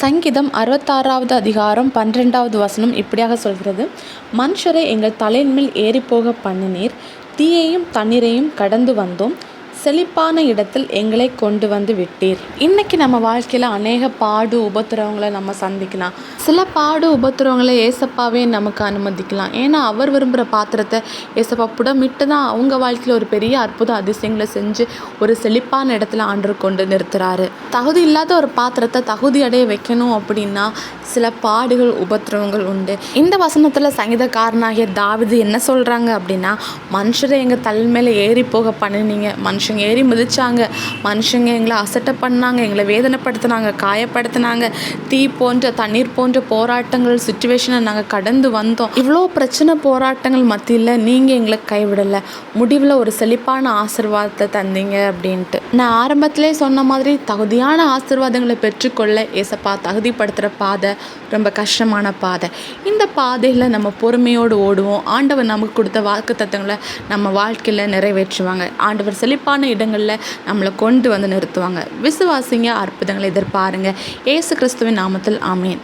சங்கீதம் 66வது அதிகாரம் 12வது வசனம் இப்படியாக சொல்கிறது, மனுஷரை எங்கள் தலையின் மேல் ஏறிப்போக பண்ணினீர், தீயையும் தண்ணீரையும் கடந்து வந்தோம், செழிப்பான இடத்தில் எங்களை கொண்டு வந்து விட்டீர். இன்னைக்கு நம்ம வாழ்க்கையில் அநேக பாடு உபத்திரவங்களை நம்ம சந்திக்கலாம். சில பாடு உபத்திரவங்களை ஏசப்பாவே நமக்கு அனுமதிக்கலாம். ஏன்னா அவர் விரும்புகிற பாத்திரத்தை ஏசப்பா புடமிட்டு தான் அவங்க வாழ்க்கையில் ஒரு பெரிய அற்புத அதிசயங்களை செஞ்சு ஒரு செழிப்பான இடத்துல ஆண்டவர் கொண்டு நிறுத்துறாரு. தகுதி இல்லாத ஒரு பாத்திரத்தை தகுதி அடைய வைக்கணும் அப்படின்னா சில பாடுகள் உபத்திரவங்கள் உண்டு. இந்த வசனத்தில் சங்கீதக்காரனாகிய தாவீது என்ன சொல்கிறாங்க அப்படின்னா, மனுஷரை எங்கள் தலை மேலே ஏறி போக பண்ணினீங்க, மனுஷங்க ஏறி மிதிச்சாங்க, மனுஷங்க எங்களை அசட்டை பண்ணாங்க, எங்களை வேதனைப்படுத்தினாங்க, காயப்படுத்தினாங்க, தீ போன்ற தண்ணீர் போன்ற போராட்டங்கள் சுச்சுவேஷனை நாங்கள் கடந்து வந்தோம். இவ்வளோ பிரச்சனை போராட்டங்கள் மத்தியில் நீங்கள் எங்களை கைவிடலை, முடிவில் ஒரு செழிப்பான ஆசீர்வாதத்தை தந்தீங்க அப்படின்ட்டு. நான் ஆரம்பத்திலே சொன்ன மாதிரி தகுதியான ஆசீர்வாதங்களை பெற்றுக்கொள்ள ஏசப்பா தகுதிப்படுத்துகிற பாதை ரொம்ப கஷ்டமான பாதை. இந்த பாதையில் நம்ம பொறுமையோடு ஓடுவோம். ஆண்டவர் நமக்கு கொடுத்த வாக்கு தத்தங்களை நம்ம வாழ்க்கையில் நிறைவேற்றுவாங்க. ஆண்டவர் செழிப்பான இடங்களில் நம்மளை கொண்டு வந்து நிறுத்துவாங்க. விசுவாசிங்க, அற்புதங்களை எதிர்பாருங்க. இயேசு கிறிஸ்துவின் நாமத்தில் ஆமேன்.